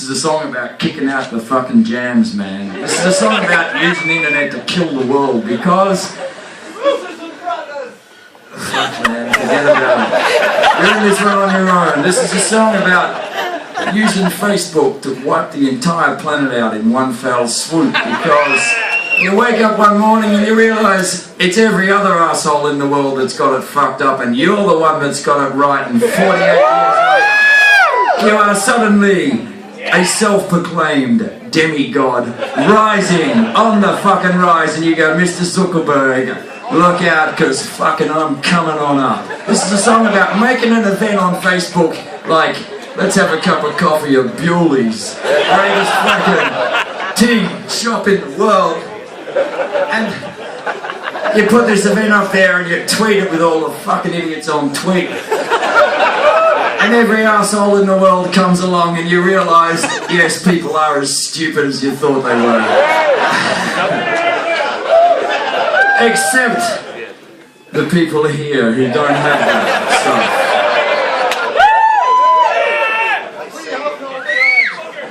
is a song about kicking out the fucking jams, man. This is a song about using the internet to kill the world, because... Fuck, man, forget about it. You're in this one on your own. This is a song about using Facebook to wipe the entire planet out in one foul swoop, because you wake up one morning and you realise it's every other asshole in the world that's got it fucked up, and you're the one that's got it right, and 48 years later you are suddenly a self-proclaimed demigod rising on the fucking rise, and you go, Mr. Zuckerberg, look out, because fucking I'm coming on up. This is a song about making an event on Facebook like, let's have a cup of coffee at Bewley's, greatest fucking tea shop in the world, and you put this event up there and you tweet it with all the fucking idiots on tweet. And every arsehole in the world comes along and you realise, yes, people are as stupid as you thought they were. Except the people here who don't have that stuff.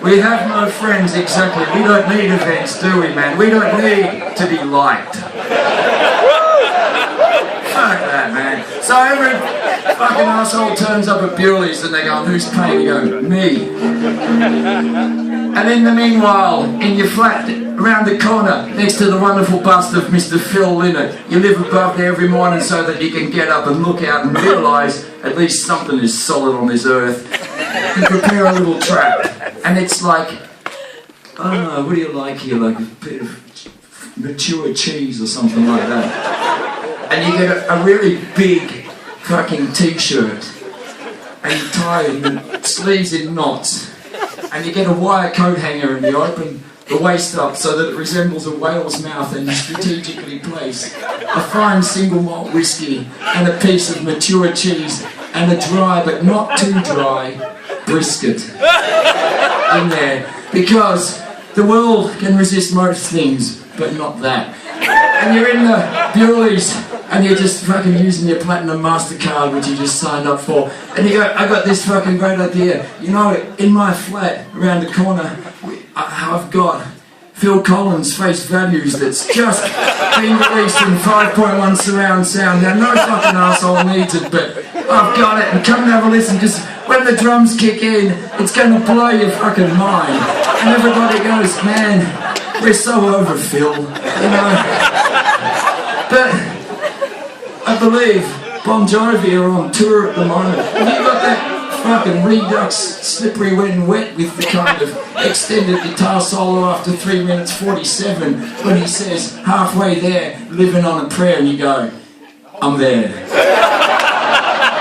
We have no friends, exactly. We don't need events, do we, man? We don't need to be liked. Fuck that, man. So every fucking asshole turns up at Bewley's and they go, who's paying? You go, me. And in the meanwhile, in your flat around the corner, next to the wonderful bust of Mr. Phil Lynott, you live above there every morning so that you can get up and look out and realise at least something is solid on this earth. You prepare a little trap, and it's like, I don't know, what do you like here? Like a bit of mature cheese or something like that. And you get a really big fucking t-shirt, and you tie it in sleeves in knots, and you get a wire coat hanger and you open the waist up so that it resembles a whale's mouth, and you strategically place a fine single malt whiskey and a piece of mature cheese and a dry but not too dry brisket in there, because the world can resist most things but not that. And you're in the Bewley's and you're just fucking using your Platinum MasterCard, which you just signed up for, and you go, I got this fucking great idea. You know, in my flat around the corner, I've got Phil Collins' Face Values that's just been released in 5.1 surround sound. Now, no fucking asshole needs it, but I've got it, and come and have a listen, because when the drums kick in, it's going to blow your fucking mind. And everybody goes, man, we're so over Phil, you know. But I believe Bon Jovi are on tour at the moment. And you got that fucking Redux Slippery When Wet with the kind of extended guitar solo after 3 minutes 47 when he says, halfway there, living on a prayer, and you go, I'm there.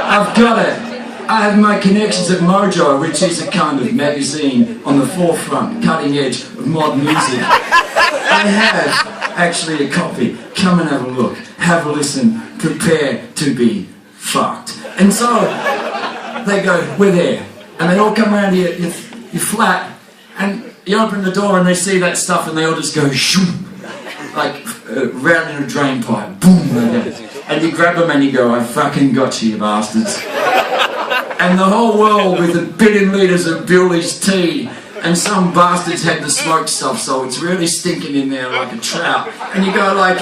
I've got it. I have my connections at Mojo, which is a kind of magazine on the forefront, cutting edge of modern music. I have actually a copy. Come and have a look, have a listen, prepare to be fucked. And so they go, we're there. And they all come around your flat, and you open the door and they see that stuff and they all just go shoom, like round in a drain pipe, boom, like that. And you grab them and you go, I fucking got you, you bastards. And the whole world with 1 billion litres of Bewley's tea, and some bastards had the smoked stuff, so it's really stinking in there like a trout. And you go like,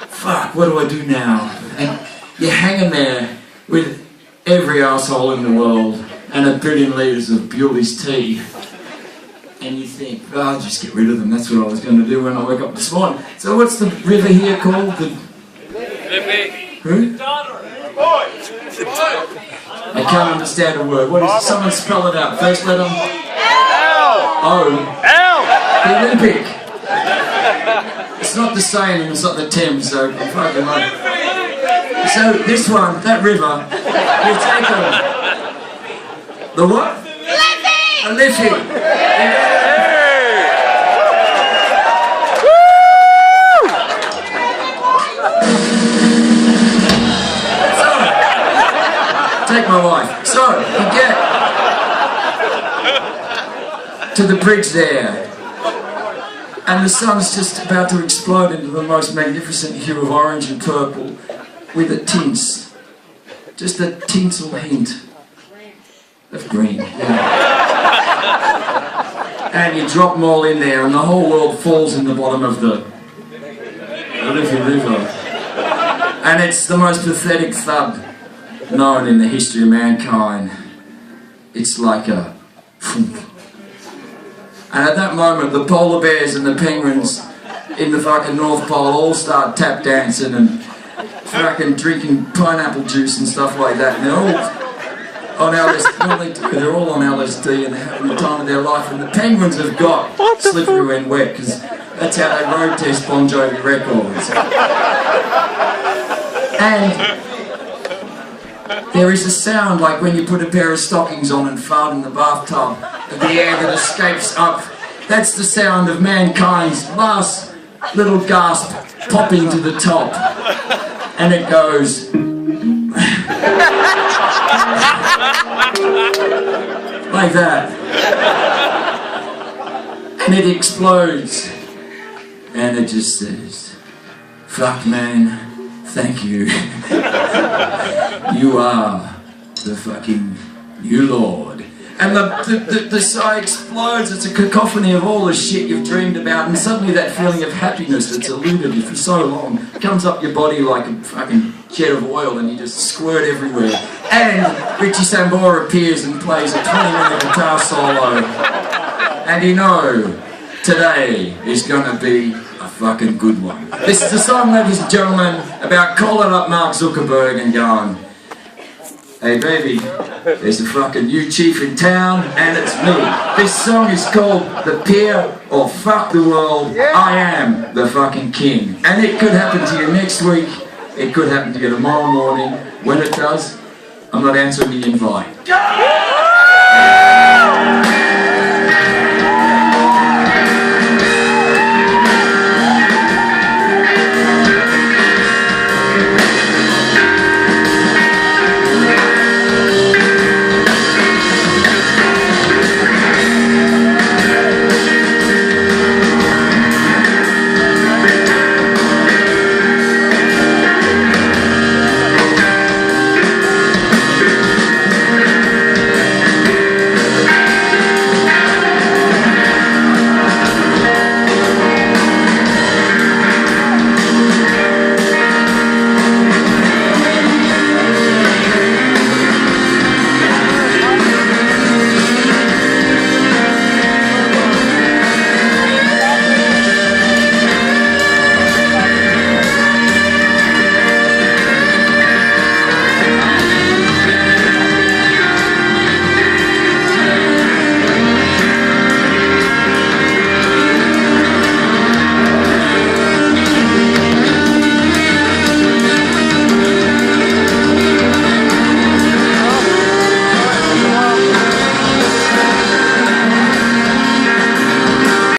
fuck, what do I do now? And you're hanging there with every arsehole in the world and 1 billion litres of Bewley's tea. And you think, oh, I'll just get rid of them. That's what I was going to do when I woke up this morning. So what's the river here called? The... Who? I can't understand a word. What is it? Someone spell it out. First letter? L. O. L. The Olympic. It's not the Seine and it's not the Thames, so fucking like. So this one, that river, you take the what? Liffey! A Liffey. Yeah. Take my wife. So, you get to the bridge there, and the sun's just about to explode into the most magnificent hue of orange and purple with a tints, just a tinsel hint of green. Yeah. and you drop them all in there and the whole world falls in the bottom of the river. And it's the most pathetic thud known in the history of mankind. It's like a thump. And at that moment the polar bears and the penguins in the fucking North Pole all start tap dancing and fucking drinking pineapple juice and stuff like that, and they're all on LSD. They're all on LSD and they're having the time of their life. And the penguins have got slippery when wet because that's how they road test Bon Jovi records. And there is a sound like when you put a pair of stockings on and fart in the bathtub, the air that escapes up. That's the sound of mankind's last little gasp popping to the top. And it goes like that. And it explodes. And it just says, fuck man, thank you. You are the fucking new Lord. And the sigh explodes. It's a cacophony of all the shit you've dreamed about, and suddenly that feeling of happiness that's eluded you for so long comes up your body like a fucking jet of oil, and you just squirt everywhere. And Richie Sambora appears and plays a 20-minute guitar solo. And you know, today is gonna be a fucking good one. This is a song, ladies and gentlemen, about calling up Mark Zuckerberg and going, hey baby, there's a fucking new chief in town and it's me. This song is called The Peer or Fuck the World, I Am the Fucking King. And it could happen to you next week, it could happen to you tomorrow morning. When it does, I'm not answering the invite.